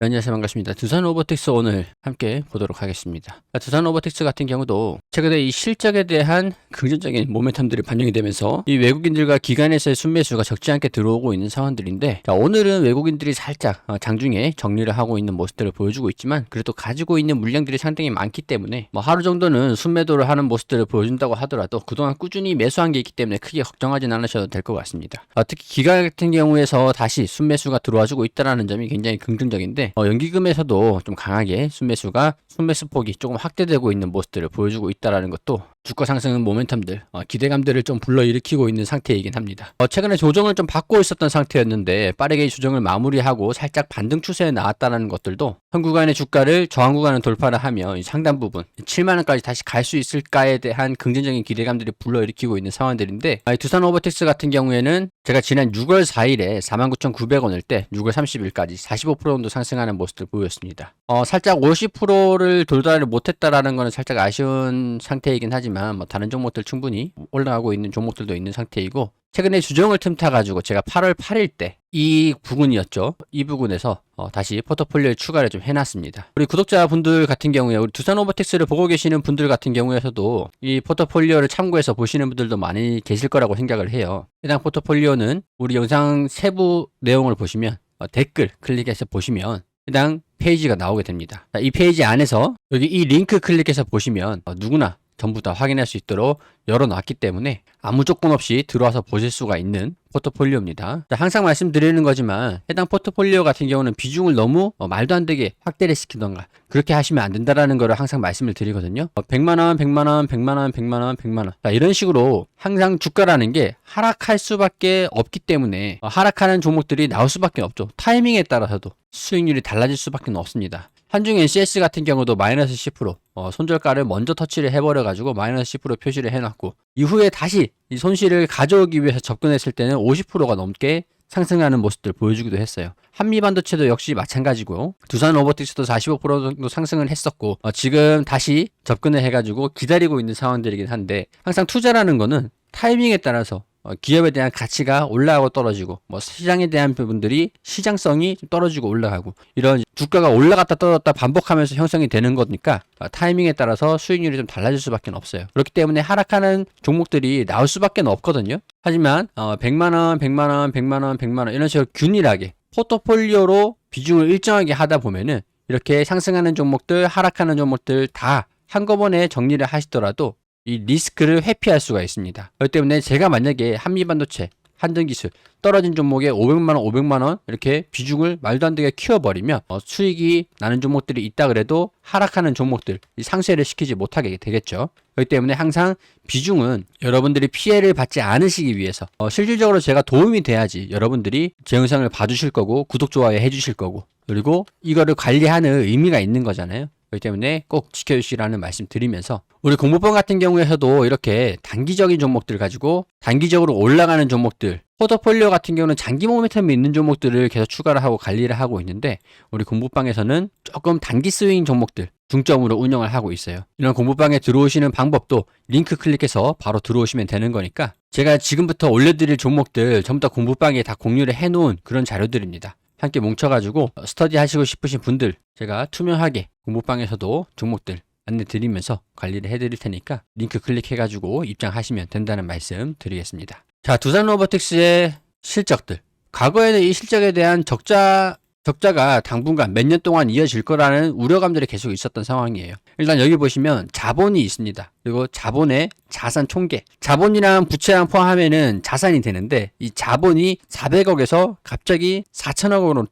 안녕하세요. 반갑습니다. 두산 로보틱스 오늘 함께 보도록 하겠습니다. 두산 로보틱스 같은 경우도 최근에 이 실적에 대한 긍정적인 모멘텀들이 반영이 되면서 이 외국인들과 기관에서의 순매수가 적지 않게 들어오고 있는 상황들인데, 오늘은 외국인들이 살짝 장중에 정리를 하고 있는 모습들을 보여주고 있지만, 그래도 가지고 있는 물량들이 상당히 많기 때문에 하루 정도는 순매도를 하는 모습들을 보여준다고 하더라도 그동안 꾸준히 매수한 게 있기 때문에 크게 걱정하진 않으셔도 될 것 같습니다. 특히 기관 같은 경우에서 다시 순매수가 들어와주고 있다는 점이 굉장히 긍정적인데, 연기금에서도 좀 강하게 순매수폭이 조금 확대되고 있는 모습들을 보여주고 있다는 것도 주가 상승 모멘텀들, 기대감들을 좀 불러일으키고 있는 상태이긴 합니다. 최근에 조정을 좀 받고 있었던 상태였는데 빠르게 이 조정을 마무리하고 살짝 반등 추세에 나왔다는 것들도 현 구간의 주가를 저항 구간을 돌파를 하면 상당 부분 7만원까지 다시 갈 수 있을까에 대한 긍정적인 기대감들이 불러일으키고 있는 상황들인데, 두산 로보틱스 같은 경우에는 제가 지난 6월 4일에 49,900원일 때 6월 30일까지 45% 정도 상승하는 모습을 보였습니다. 살짝 50%를 돌달을 못했다라는 것은 살짝 아쉬운 상태이긴 하지만 다른 종목들 충분히 올라가고 있는 종목들도 있는 상태이고, 최근에 주정을 틈타가지고 제가 8월 8일 때 이 부근이었죠. 이 부근에서 다시 포트폴리오에 추가를 좀 해놨습니다. 우리 구독자분들 같은 경우에 우리 두산 로보틱스를 보고 계시는 분들 같은 경우에서도 이 포트폴리오를 참고해서 보시는 분들도 많이 계실 거라고 생각을 해요. 해당 포트폴리오는 우리 영상 세부 내용을 보시면 댓글 클릭해서 보시면 해당 페이지가 나오게 됩니다. 이 페이지 안에서 여기 이 링크 클릭해서 보시면 누구나 전부 다 확인할 수 있도록 열어놨기 때문에 아무 조건 없이 들어와서 보실 수가 있는 포트폴리오입니다. 항상 말씀드리는 거지만 해당 포트폴리오 같은 경우는 비중을 너무 말도 안 되게 확대를 시키던가 그렇게 하시면 안 된다라는 거를 항상 말씀을 드리거든요. 100만원, 100만원, 100만원, 100만원, 100만원. 이런 식으로 항상 주가라는 게 하락할 수밖에 없기 때문에 하락하는 종목들이 나올 수밖에 없죠. 타이밍에 따라서도 수익률이 달라질 수밖에 없습니다. 한중 NCS 같은 경우도 마이너스 10%, 손절가를 먼저 터치를 해버려가지고 마이너스 10% 표시를 해놨고, 이후에 다시 이 손실을 가져오기 위해서 접근했을 때는 50%가 넘게 상승하는 모습들 보여주기도 했어요. 한미반도체도 역시 마찬가지고요. 두산 로보틱스도 45% 정도 상승을 했었고, 지금 다시 접근을 해가지고 기다리고 있는 상황들이긴 한데, 항상 투자라는 거는 타이밍에 따라서 기업에 대한 가치가 올라가고 떨어지고 시장에 대한 부분들이 시장성이 떨어지고 올라가고 이런 주가가 올라갔다 떨어졌다 반복하면서 형성이 되는 거니까 타이밍에 따라서 수익률이 좀 달라질 수밖에 없어요. 그렇기 때문에 하락하는 종목들이 나올 수밖에 없거든요. 하지만 100만원, 100만원, 100만원, 100만원 이런 식으로 균일하게 포트폴리오로 비중을 일정하게 하다 보면은 이렇게 상승하는 종목들, 하락하는 종목들 다 한꺼번에 정리를 하시더라도 이 리스크를 회피할 수가 있습니다. 그렇기 때문에 제가 만약에 한미반도체, 한전기술 떨어진 종목에 500만원, 500만원 이렇게 비중을 말도 안 되게 키워버리면 수익이 나는 종목들이 있다 그래도 하락하는 종목들 상쇄를 시키지 못하게 되겠죠. 그렇기 때문에 항상 비중은 여러분들이 피해를 받지 않으시기 위해서 실질적으로 제가 도움이 돼야지 여러분들이 제 영상을 봐주실 거고 구독, 좋아요 해주실 거고 그리고 이거를 관리하는 의미가 있는 거잖아요. 그렇기 때문에 꼭 지켜주시라는 말씀 드리면서, 우리 공모방 같은 경우에서도 이렇게 단기적인 종목들 가지고 단기적으로 올라가는 종목들, 포트폴리오 같은 경우는 장기 모멘텀이 있는 종목들을 계속 추가를 하고 관리를 하고 있는데, 우리 공모방에서는 조금 단기 스윙 종목들 중점으로 운영을 하고 있어요. 이런 공모방에 들어오시는 방법도 링크 클릭해서 바로 들어오시면 되는 거니까, 제가 지금부터 올려드릴 종목들 전부 다 공모방에 다 공유를 해놓은 그런 자료들입니다. 함께 뭉쳐가지고 스터디 하시고 싶으신 분들 제가 투명하게 공모방에서도 종목들 안내 드리면서 관리를 해드릴 테니까 링크 클릭해가지고 입장하시면 된다는 말씀 드리겠습니다. 자, 두산 로보틱스의 실적들, 과거에는 이 실적에 대한 적자가 당분간 몇 년 동안 이어질 거라는 우려감들이 계속 있었던 상황이에요. 일단 여기 보시면 자본이 있습니다. 그리고 자본의 자산 총계, 자본이랑 부채랑 포함하면은 자산이 되는데, 이 자본이 400억에서 갑자기 4천억으로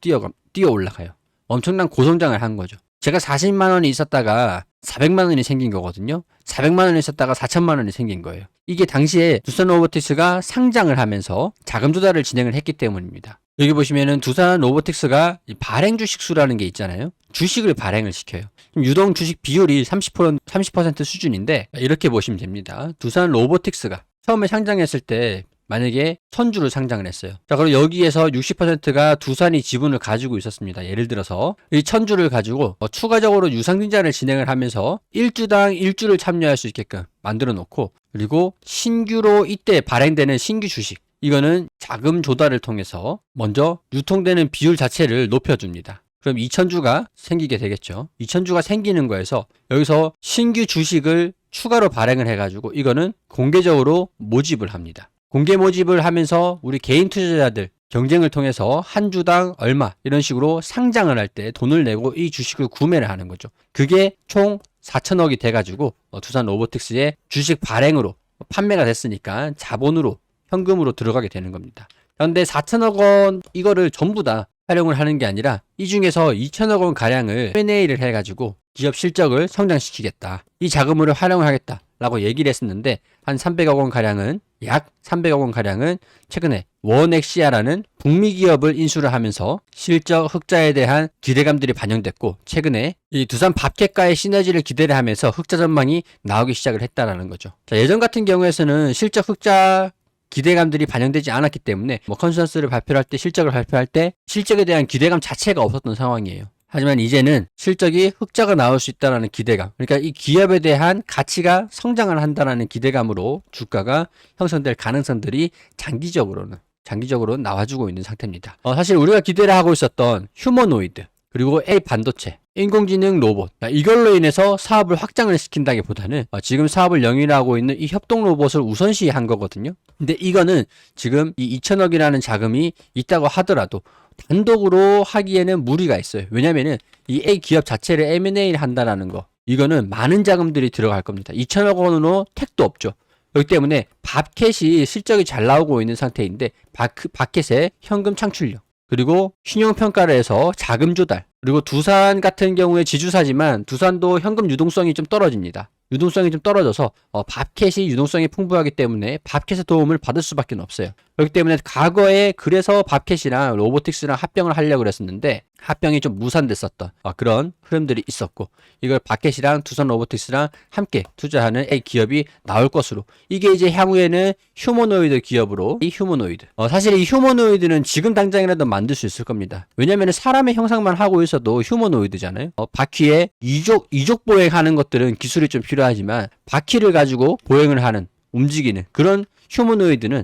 뛰어 올라가요. 엄청난 고성장을 한 거죠. 제가 40만 원이 있었다가 400만 원이 생긴 거거든요. 400만 원이 있었다가 4천만 원이 생긴 거예요. 이게 당시에 두산 로보틱스가 상장을 하면서 자금 조달을 진행을 했기 때문입니다. 여기 보시면은 두산 로보틱스가 발행 주식 수라는 게 있잖아요. 주식을 발행을 시켜요. 유동 주식 비율이 30% 수준인데, 이렇게 보시면 됩니다. 두산 로보틱스가 처음에 상장했을 때 만약에 1000주를 상장을 했어요. 자, 그럼 여기에서 60%가 두산이 지분을 가지고 있었습니다. 예를 들어서 이 1000주를 가지고 추가적으로 유상증자를 진행을 하면서 1주당 1주를 참여할 수 있게끔 만들어 놓고, 그리고 신규로 이때 발행되는 신규 주식, 이거는 자금 조달을 통해서 먼저 유통되는 비율 자체를 높여줍니다. 그럼 2,000주가 생기게 되겠죠. 2,000주가 생기는 거에서 여기서 신규 주식을 추가로 발행을 해가지고 이거는 공개적으로 모집을 합니다. 공개 모집을 하면서 우리 개인 투자자들 경쟁을 통해서 한 주당 얼마 이런 식으로 상장을 할 때 돈을 내고 이 주식을 구매를 하는 거죠. 그게 총 4천억이 돼가지고 두산 로보틱스의 주식 발행으로 판매가 됐으니까 자본으로 현금으로 들어가게 되는 겁니다. 그런데 4천억 원 이거를 전부 다 활용을 하는 게 아니라 이 중에서 2천억 원 가량을 M&A를 해가지고 기업 실적을 성장시키겠다. 이 자금을 활용을 하겠다라고 얘기를 했었는데 한 300억 원 가량은 약 300억 원 가량은 최근에 원엑시아라는 북미 기업을 인수를 하면서 실적 흑자에 대한 기대감들이 반영됐고 최근에 이 두산 밥캣과의 시너지를 기대를 하면서 흑자 전망이 나오기 시작을 했다라는 거죠. 자, 예전 같은 경우에서는 실적 흑자 기대감들이 반영되지 않았기 때문에 컨센서스를 발표할 때 실적을 발표할 때 실적에 대한 기대감 자체가 없었던 상황이에요. 하지만 이제는 실적이 흑자가 나올 수 있다는 기대감, 그러니까 이 기업에 대한 가치가 성장을 한다는 기대감으로 주가가 형성될 가능성들이 장기적으로 나와주고 있는 상태입니다. 사실 우리가 기대를 하고 있었던 휴머노이드 그리고 AI 반도체, 인공지능 로봇 이걸로 인해서 사업을 확장을 시킨다기보다는 지금 사업을 영위하고 있는 이 협동 로봇을 우선시한 거거든요. 근데 이거는 지금 이 2천억이라는 자금이 있다고 하더라도 단독으로 하기에는 무리가 있어요. 왜냐면은 이 A 기업 자체를 M&A를 한다라는 거 이거는 많은 자금들이 들어갈 겁니다. 2천억 원으로 택도 없죠. 그렇기 때문에 밥캣이 실적이 잘 나오고 있는 상태인데 밥캣의 현금 창출력 그리고 신용평가를 해서 자금 조달 그리고 두산 같은 경우에 지주사지만 두산도 현금 유동성이 좀 떨어집니다. 유동성이 좀 떨어져서 밥캣이 유동성이 풍부하기 때문에 밥캣의 도움을 받을 수밖에 없어요. 그렇기 때문에 과거에 그래서 밥캣이랑 로보틱스랑 합병을 하려고 그랬었는데 합병이 좀 무산됐었던 그런 흐름들이 있었고 이걸 밥캣이랑 두산 로보틱스랑 함께 투자하는 A 기업이 나올 것으로 이게 이제 향후에는 휴머노이드 기업으로 이 휴머노이드 사실 이 휴머노이드는 지금 당장이라도 만들 수 있을 겁니다. 왜냐면 사람의 형상만 하고 있어도 휴머노이드잖아요. 바퀴에 이족 보행하는 것들은 기술이 좀 필요하지만 바퀴를 가지고 보행을 하는 움직이는 그런 휴머노이드는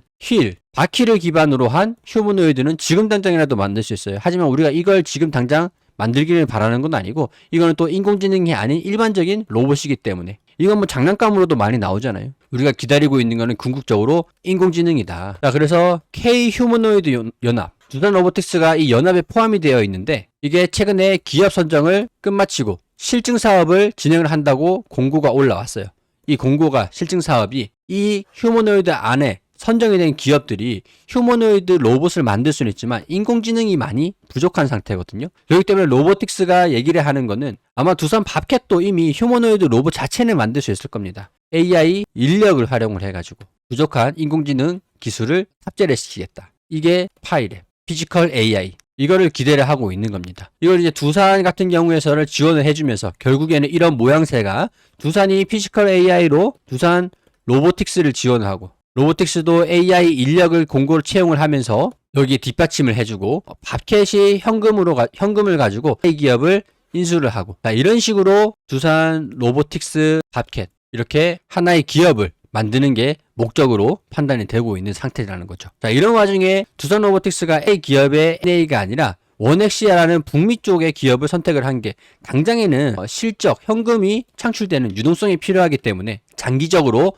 바퀴를 기반으로 한 휴머노이드는 지금 당장이라도 만들 수 있어요. 하지만 우리가 이걸 지금 당장 만들기를 바라는 건 아니고 이거는 또 인공지능이 아닌 일반적인 로봇이기 때문에 이건 뭐 장난감으로도 많이 나오잖아요. 우리가 기다리고 있는 거는 궁극적으로 인공지능이다. 자, 그래서 K 휴머노이드 연합 두산 로보틱스가 이 연합에 포함이 되어 있는데 이게 최근에 기업 선정을 끝마치고 실증 사업을 진행을 한다고 공고가 올라왔어요. 이 공고가 실증 사업이 이 휴머노이드 안에 선정이 된 기업들이 휴머노이드 로봇을 만들 수는 있지만 인공지능이 많이 부족한 상태거든요. 그렇기 때문에 로보틱스가 얘기를 하는 거는 아마 두산 밥캣도 이미 휴머노이드 로봇 자체는 만들 수 있을 겁니다. AI 인력을 활용을 해가지고 부족한 인공지능 기술을 탑재를 시키겠다. 이게 파이랩, 피지컬 AI. 이거를 기대를 하고 있는 겁니다. 이걸 이제 두산 같은 경우에서를 지원을 해주면서 결국에는 이런 모양새가 두산이 피지컬 AI로 두산 로보틱스를 지원하고 로보틱스도 AI 인력을 공고로 채용을 하면서 여기에 뒷받침을 해주고 밥캣이 현금을 가지고 A 기업을 인수를 하고 이런 식으로 두산 로보틱스 밥캣 이렇게 하나의 기업을 만드는 게 목적으로 판단이 되고 있는 상태라는 거죠. 자, 이런 와중에 두산 로보틱스가 A 기업의 M&A가 아니라 원엑시아라는 북미 쪽의 기업을 선택을 한 게 당장에는 실적, 현금이 창출되는 유동성이 필요하기 때문에 장기적으로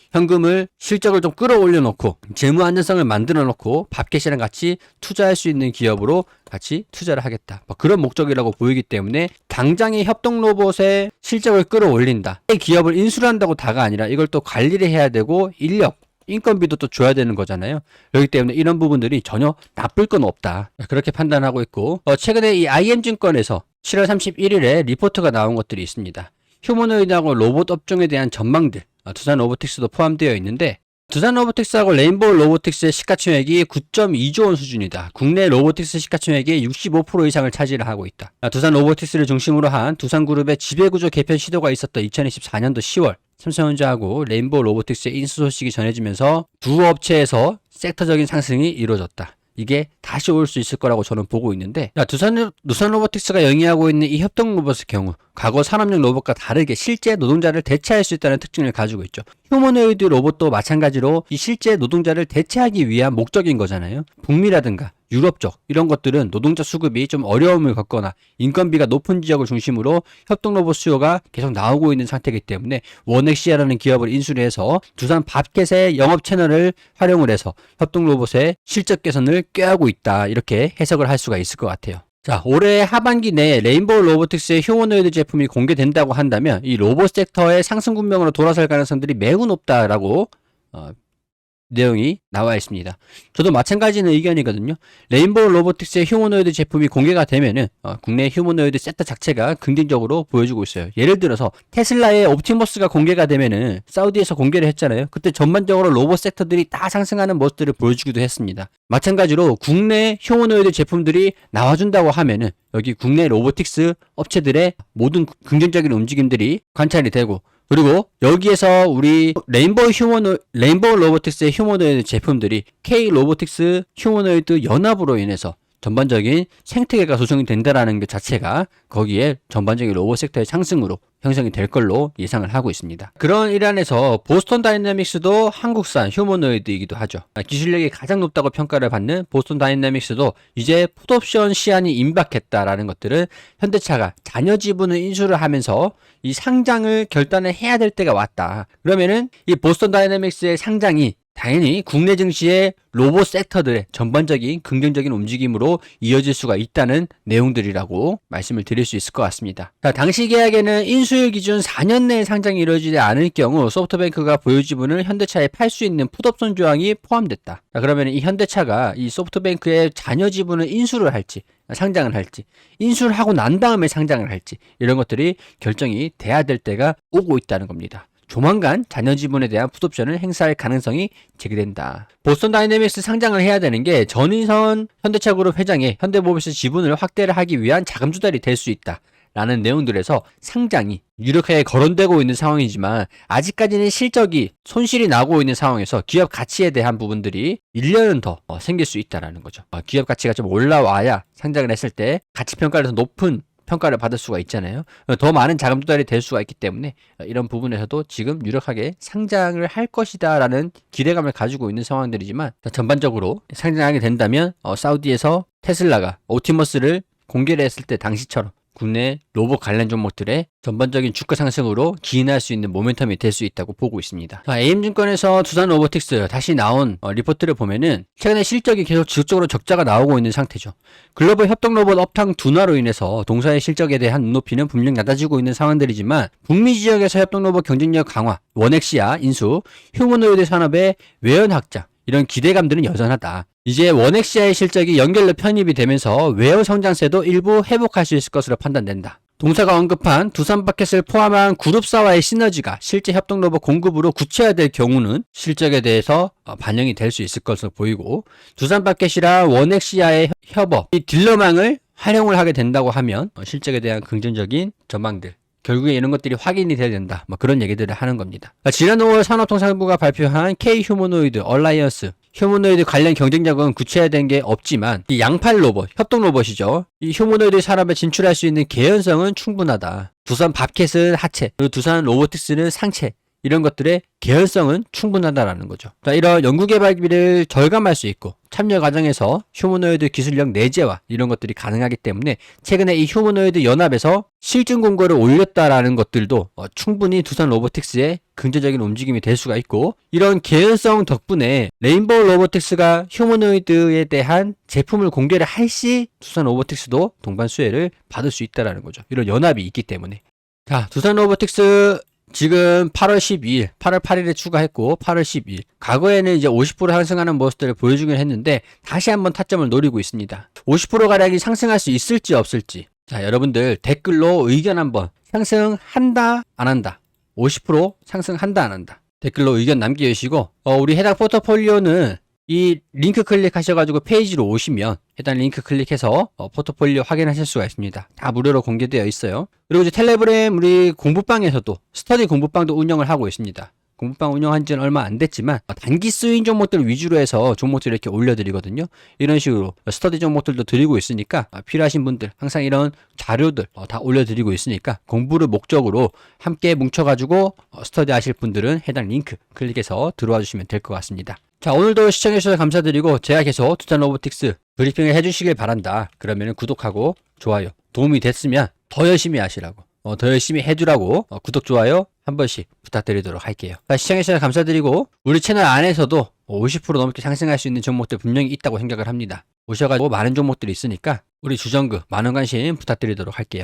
실적을 좀 끌어올려 놓고 재무 안전성을 만들어 놓고 밥캣이랑 같이 투자할 수 있는 기업으로 같이 투자를 하겠다. 그런 목적이라고 보이기 때문에 당장의 협동 로봇의 실적을 끌어올린다. 기업을 인수를 한다고 다가 아니라 이걸 또 관리를 해야 되고 인건비도 또 줘야 되는 거잖아요. 그렇기 때문에 이런 부분들이 전혀 나쁠 건 없다. 그렇게 판단하고 있고 최근에 이 IM증권에서 7월 31일에 리포트가 나온 것들이 있습니다. 휴머노이드하고 로봇 업종에 대한 전망들 두산 로보틱스도 포함되어 있는데 두산 로보틱스하고 레인보우 로보틱스의 시가총액이 9.2조 원 수준이다. 국내 로보틱스 시가총액의 65% 이상을 차지를 하고 있다. 두산 로보틱스를 중심으로 한 두산그룹의 지배구조 개편 시도가 있었던 2024년도 10월 삼성전자하고 레인보우 로보틱스의 인수 소식이 전해지면서 두 업체에서 섹터적인 상승이 이루어졌다. 이게 다시 올 수 있을 거라고 저는 보고 있는데 두산 로보틱스가 영위하고 있는 이 협동 로봇의 경우 과거 산업용 로봇과 다르게 실제 노동자를 대체할 수 있다는 특징을 가지고 있죠. 휴머노이드 로봇도 마찬가지로 이 실제 노동자를 대체하기 위한 목적인 거잖아요. 북미라든가 유럽 쪽 이런 것들은 노동자 수급이 좀 어려움을 겪거나 인건비가 높은 지역을 중심으로 협동 로봇 수요가 계속 나오고 있는 상태이기 때문에 원엑시아라는 기업을 인수를 해서 두산 밥켓의 영업 채널을 활용을 해서 협동 로봇의 실적 개선을 꾀하고 있다, 이렇게 해석을 할 수가 있을 것 같아요. 자, 올해 하반기 내에 레인보우 로보틱스의 휴머노이드 제품이 공개된다고 한다면 이 로봇 섹터의 상승 국면으로 돌아설 가능성들이 매우 높다라고 내용이 나와 있습니다. 저도 마찬가지는 의견이거든요. 레인보우 로보틱스의 휴머노이드 제품이 공개가 되면은 국내 휴머노이드 섹터 자체가 긍정적으로 보여주고 있어요. 예를 들어서 테슬라의 옵티머스가 공개가 되면은 사우디에서 공개를 했잖아요. 그때 전반적으로 로봇 섹터들이 다 상승하는 모습들을 보여주기도 했습니다. 마찬가지로 국내 휴머노이드 제품들이 나와준다고 하면은 여기 국내 로보틱스 업체들의 모든 긍정적인 움직임들이 관찰이 되고, 그리고 여기에서 우리 레인보우 로보틱스의 휴머노이드 제품들이 K 로보틱스 휴머노이드 연합으로 인해서 전반적인 생태계가 조성이 된다라는 것 자체가 거기에 전반적인 로봇 섹터의 상승으로 형성이 될 걸로 예상을 하고 있습니다. 그런 일환에서 보스턴 다이내믹스도 한국산 휴머노이드이기도 하죠. 기술력이 가장 높다고 평가를 받는 보스턴 다이내믹스도 이제 풋옵션 시한이 임박했다라는 것들은 현대차가 자녀 지분을 인수를 하면서 이 상장을 결단을 해야 될 때가 왔다. 그러면은 이 보스턴 다이내믹스의 상장이 당연히 국내 증시의 로봇 섹터들의 전반적인 긍정적인 움직임으로 이어질 수가 있다는 내용들이라고 말씀을 드릴 수 있을 것 같습니다. 자, 당시 계약에는 인수일 기준 4년 내에 상장이 이루어지지 않을 경우 소프트뱅크가 보유 지분을 현대차에 팔 수 있는 풋옵션 조항이 포함됐다. 자, 그러면 이 현대차가 이 소프트뱅크의 자녀 지분을 인수를 할지 상장을 할지, 인수를 하고 난 다음에 상장을 할지, 이런 것들이 결정이 돼야 될 때가 오고 있다는 겁니다. 조만간 자녀 지분에 대한 풋옵션을 행사할 가능성이 제기된다. 보스턴 다이내믹스 상장을 해야 되는 게 전인선 현대차 그룹 회장의 현대모비스 지분을 확대를 하기 위한 자금 조달이 될 수 있다 라는 내용들에서 상장이 유력하게 거론되고 있는 상황이지만, 아직까지는 실적이 손실이 나고 있는 상황에서 기업 가치에 대한 부분들이 1년은 더 생길 수 있다라는 거죠. 기업 가치가 좀 올라와야 상장을 했을 때 가치 평가를 더 높은 평가를 받을 수가 있잖아요. 더 많은 자금 조달이 될 수가 있기 때문에 이런 부분에서도 지금 유력하게 상장을 할 것이다 라는 기대감을 가지고 있는 상황들이지만, 전반적으로 상장하게 된다면 사우디에서 테슬라가 옵티머스를 공개를 했을 때 당시처럼 국내 로봇 관련 종목들의 전반적인 주가 상승으로 기인할 수 있는 모멘텀이 될 수 있다고 보고 있습니다. AM증권에서 두산 로보틱스 다시 나온 리포트를 보면은 최근에 실적이 계속 지속적으로 적자가 나오고 있는 상태죠. 글로벌 협동 로봇 업황 둔화로 인해서 동사의 실적에 대한 눈높이는 분명 낮아지고 있는 상황들이지만, 북미 지역에서 협동 로봇 경쟁력 강화, 원엑시아 인수, 휴머노이드 산업의 외연 확장, 이런 기대감들은 여전하다. 이제 원엑시아의 실적이 연결로 편입이 되면서 외형 성장세도 일부 회복할 수 있을 것으로 판단된다. 동사가 언급한 두산 바켓을 포함한 그룹사와의 시너지가 실제 협동 로봇 공급으로 구체화될 경우는 실적에 대해서 반영이 될 수 있을 것으로 보이고, 두산 바켓이랑 원엑시아의 협업, 이 딜러망을 활용을 하게 된다고 하면 실적에 대한 긍정적인 전망들, 결국에 이런 것들이 확인이 돼야 된다, 그런 얘기들을 하는 겁니다. 지난 5월 산업통상부가 발표한 K 휴머노이드 얼라이언스 휴머노이드 관련 경쟁력은 구체화된 게 없지만, 이 양팔 로봇, 협동 로봇이죠. 이 휴머노이드 산업에 진출할 수 있는 개연성은 충분하다. 두산 밥켓은 하체, 그리고 두산 로보틱스는 상체, 이런 것들의 개연성은 충분하다라는 거죠. 이런 연구개발비를 절감할 수 있고, 참여 과정에서 휴머노이드 기술력 내재화, 이런 것들이 가능하기 때문에 최근에 이 휴머노이드 연합에서 실증 공고를 올렸다라는 것들도 충분히 두산 로보틱스의 긍정적인 움직임이 될 수가 있고, 이런 개연성 덕분에 레인보우 로보틱스가 휴머노이드에 대한 제품을 공개를 할 시 두산 로보틱스도 동반 수혜를 받을 수 있다라는 거죠. 이런 연합이 있기 때문에. 자, 두산 로보틱스 지금 8월 12일, 8월 8일에 추가했고 8월 12일. 과거에는 이제 50% 상승하는 모습들을 보여주긴 했는데 다시 한번 타점을 노리고 있습니다. 50%가량이 상승할 수 있을지 없을지. 자, 여러분들 댓글로 의견 한번. 상승한다, 안 한다. 50% 상승한다, 안 한다. 댓글로 의견 남겨주시고, 우리 해당 포트폴리오는 이 링크 클릭하셔가지고 페이지로 오시면 해당 링크 클릭해서 포트폴리오 확인하실 수가 있습니다. 다 무료로 공개되어 있어요. 그리고 이제 텔레그램 우리 공부방에서도 스터디 공부방도 운영을 하고 있습니다. 공부방 운영한 지는 얼마 안 됐지만 단기 스윙 종목들 위주로 해서 종목들 이렇게 올려드리거든요. 이런 식으로 스터디 종목들도 드리고 있으니까 필요하신 분들 항상 이런 자료들 다 올려드리고 있으니까 공부를 목적으로 함께 뭉쳐가지고 스터디 하실 분들은 해당 링크 클릭해서 들어와 주시면 될 것 같습니다. 자, 오늘도 시청해주셔서 감사드리고 제가 계속 두산 로보틱스 브리핑을 해주시길 바란다. 그러면 구독하고 좋아요, 도움이 됐으면 더 열심히 하시라고, 더 열심히 해주라고 구독, 좋아요 한 번씩 부탁드리도록 할게요. 자, 시청해주셔서 감사드리고 우리 채널 안에서도 50% 넘게 상승할 수 있는 종목들 분명히 있다고 생각을 합니다. 오셔가지고 많은 종목들이 있으니까 우리 주정그 많은 관심 부탁드리도록 할게요.